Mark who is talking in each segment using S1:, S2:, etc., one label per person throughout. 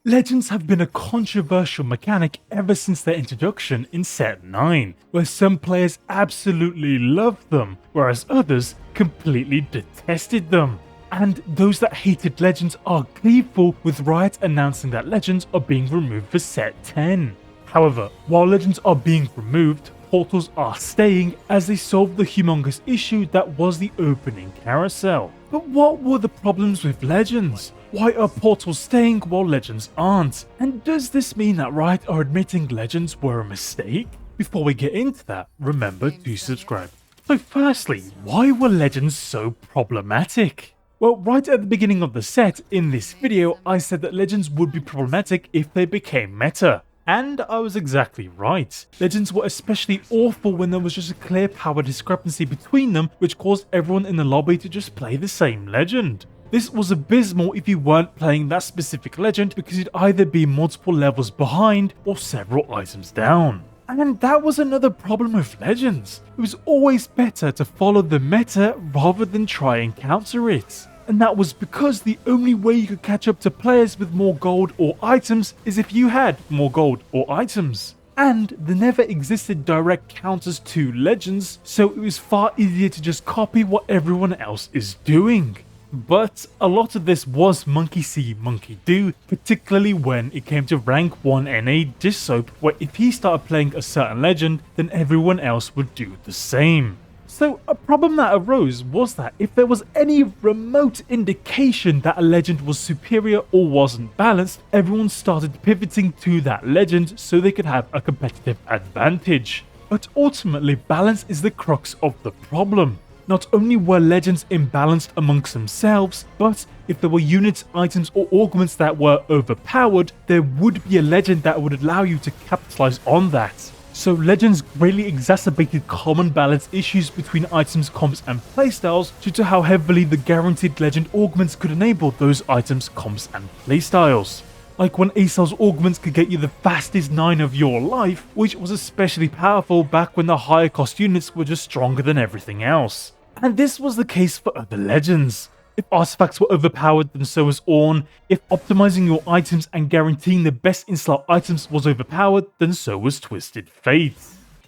S1: Legends have been a controversial mechanic ever since their introduction in Set 9, where some players absolutely loved them, whereas others completely detested them. And those that hated Legends are gleeful, with Riot announcing that Legends are being removed for Set 10. However, while Legends are being removed, portals are staying as they solve the humongous issue that was the opening carousel. But what were the problems with Legends? Why are portals staying while Legends aren't? And does this mean that Riot are admitting Legends were a mistake? Before we get into that, remember to subscribe. So firstly, why were Legends so problematic? Well, right at the beginning of the set, in this video, I said that Legends would be problematic if they became meta. And I was exactly right. Legends were especially awful when there was just a clear power discrepancy between them, which caused everyone in the lobby to just play the same legend. This was abysmal if you weren't playing that specific legend, because you'd either be multiple levels behind or several items down. And that was another problem with Legends. It was always better to follow the meta rather than try and counter it. And that was because the only way you could catch up to players with more gold or items is if you had more gold or items. And there never existed direct counters to Legends, so it was far easier to just copy what everyone else is doing. But a lot of this was monkey see, monkey do, particularly when it came to rank 1 NA Dish Soap, where if he started playing a certain legend, then everyone else would do the same. So a problem that arose was that if there was any remote indication that a legend was superior or wasn't balanced, everyone started pivoting to that legend so they could have a competitive advantage. But ultimately, balance is the crux of the problem. Not only were legends imbalanced amongst themselves, but if there were units, items or augments that were overpowered, there would be a legend that would allow you to capitalize on that. So legends greatly exacerbated common balance issues between items, comps and playstyles due to how heavily the guaranteed legend augments could enable those items, comps and playstyles. Like when Acel's augments could get you the fastest 9 of your life, which was especially powerful back when the higher cost units were just stronger than everything else. And this was the case for other legends. If artifacts were overpowered, then so was Ornn. If optimizing your items and guaranteeing the best in-slot items was overpowered, then so was Twisted Fate.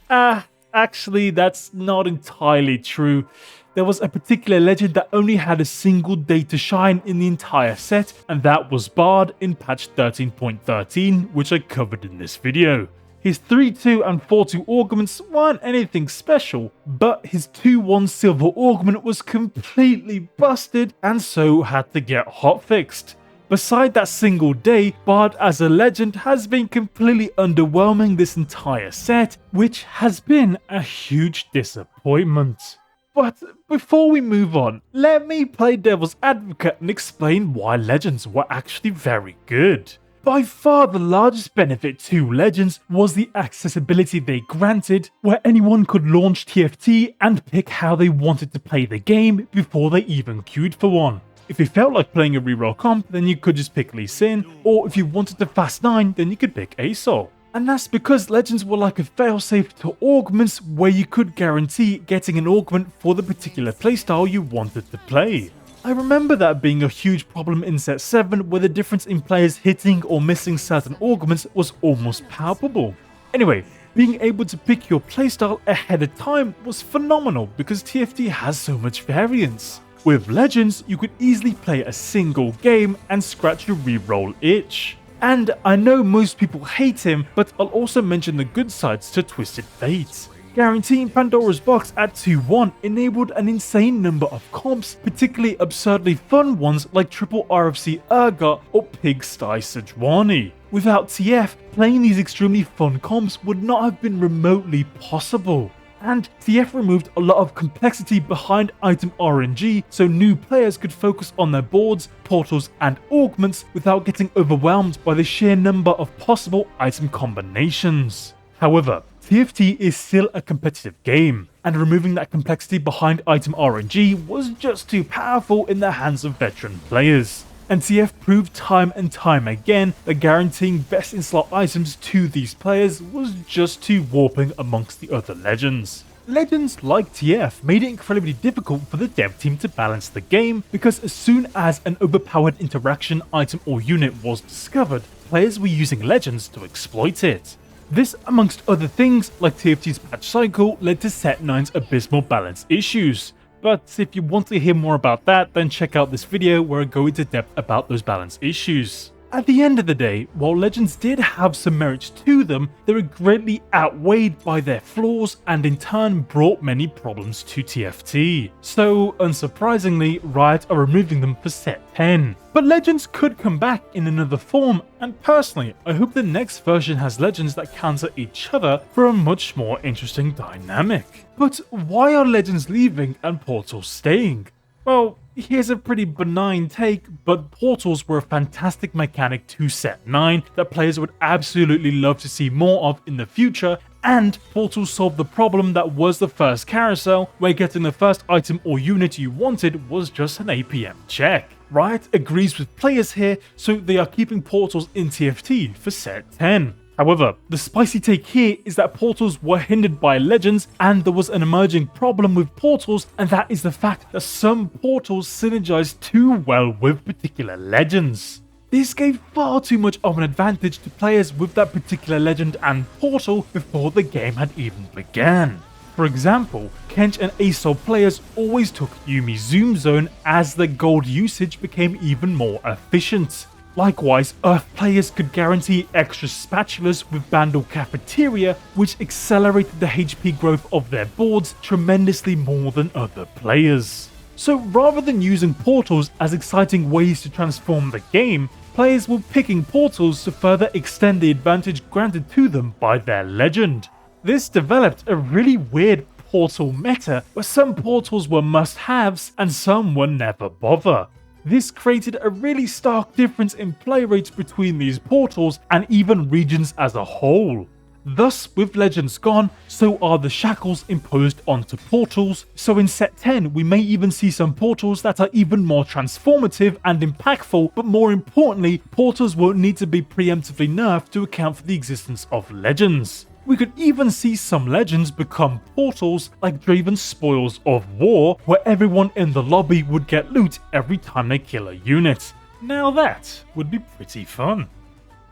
S1: Actually, that's not entirely true. There was a particular legend that only had a single day to shine in the entire set, and that was Bard in patch 13.13, which I covered in this video. His 3-2 and 4-2 augments weren't anything special, but his 2-1 silver augment was completely busted and so had to get hotfixed. Beside that single day, Bard as a legend has been completely underwhelming this entire set, which has been a huge disappointment. But before we move on, let me play devil's advocate and explain why legends were actually very good. By far the largest benefit to Legends was the accessibility they granted, where anyone could launch TFT and pick how they wanted to play the game before they even queued for one. If you felt like playing a reroll comp, then you could just pick Lee Sin, or if you wanted to fast 9, then you could pick Asol. And that's because Legends were like a failsafe to augments, where you could guarantee getting an augment for the particular playstyle you wanted to play. I remember that being a huge problem in Set 7, where the difference in players hitting or missing certain augments was almost palpable. Anyway, being able to pick your playstyle ahead of time was phenomenal because TFT has so much variance. With Legends, you could easily play a single game and scratch your reroll itch. And I know most people hate him, but I'll also mention the good sides to Twisted Fate. Guaranteeing Pandora's Box at 2-1 enabled an insane number of comps, particularly absurdly fun ones like Triple RFC Urgot or Pigsty Sejuani. Without TF, playing these extremely fun comps would not have been remotely possible. And TF removed a lot of complexity behind item RNG, so new players could focus on their boards, portals and augments without getting overwhelmed by the sheer number of possible item combinations. However, TFT is still a competitive game, and removing that complexity behind item RNG was just too powerful in the hands of veteran players. And TF proved time and time again that guaranteeing best in slot items to these players was just too warping amongst the other legends. Legends like TF made it incredibly difficult for the dev team to balance the game, because as soon as an overpowered interaction, item or unit was discovered, players were using Legends to exploit it. This, amongst other things, like TFT's patch cycle, led to Set 9's abysmal balance issues. But if you want to hear more about that, then check out this video where I go into depth about those balance issues. At the end of the day, while Legends did have some merits to them, they were greatly outweighed by their flaws and in turn brought many problems to TFT. So, unsurprisingly, Riot are removing them for Set 10. But Legends could come back in another form, and personally, I hope the next version has Legends that counter each other for a much more interesting dynamic. But why are Legends leaving and Portals staying? Well, here's a pretty benign take, but Portals were a fantastic mechanic to Set 9 that players would absolutely love to see more of in the future, and Portals solved the problem that was the first carousel, where getting the first item or unit you wanted was just an APM check. Riot agrees with players here, so they are keeping Portals in TFT for Set 10. However, the spicy take here is that Portals were hindered by Legends, and there was an emerging problem with Portals, and that is the fact that some Portals synergized too well with particular Legends. This gave far too much of an advantage to players with that particular Legend and Portal before the game had even began. For example, Kench and ASOL players always took Yuumi Zoom Zone as their gold usage became even more efficient. Likewise, Earth players could guarantee extra spatulas with Bandle Cafeteria, which accelerated the HP growth of their boards tremendously more than other players. So rather than using Portals as exciting ways to transform the game, players were picking Portals to further extend the advantage granted to them by their Legend. This developed a really weird Portal meta where some Portals were must-haves and some were never bother. This created a really stark difference in play rates between these Portals and even regions as a whole. Thus, with Legends gone, so are the shackles imposed onto Portals, so in Set 10 we may even see some Portals that are even more transformative and impactful, but more importantly, Portals won't need to be preemptively nerfed to account for the existence of Legends. We could even see some Legends become Portals like Draven's Spoils of War, where everyone in the lobby would get loot every time they kill a unit. Now that would be pretty fun.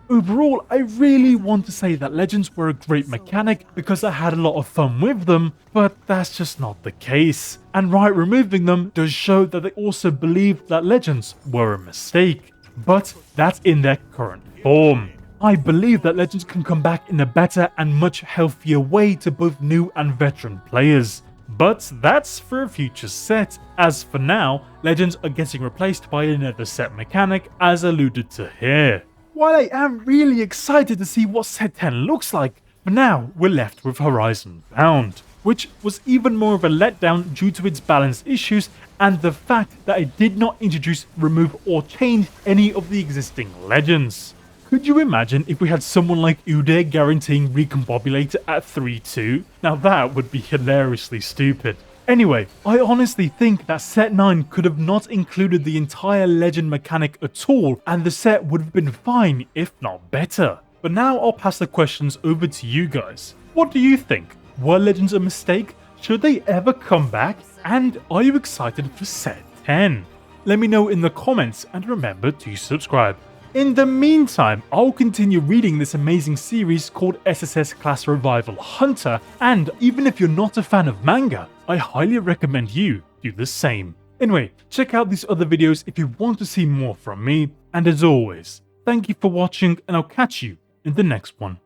S1: Overall, I really want to say that Legends were a great mechanic because I had a lot of fun with them, but that's just not the case. And Riot removing them does show that they also believed that Legends were a mistake, but that's in their current form. I believe that Legends can come back in a better and much healthier way to both new and veteran players. But that's for a future set, as for now, Legends are getting replaced by another set mechanic as alluded to here. While I am really excited to see what Set 10 looks like, for now we're left with Horizon Bound, which was even more of a letdown due to its balance issues and the fact that it did not introduce, remove or change any of the existing Legends. Could you imagine if we had someone like Udyr guaranteeing Recombobulator at 3-2? Now that would be hilariously stupid. Anyway, I honestly think that Set 9 could have not included the entire Legend mechanic at all, and the set would have been fine, if not better. But now I'll pass the questions over to you guys. What do you think? Were Legends a mistake? Should they ever come back? And are you excited for Set 10? Let me know in the comments and remember to subscribe. In the meantime, I'll continue reading this amazing series called SSS Class Revival Hunter, and even if you're not a fan of manga, I highly recommend you do the same. Anyway, check out these other videos if you want to see more from me, and as always, thank you for watching and I'll catch you in the next one.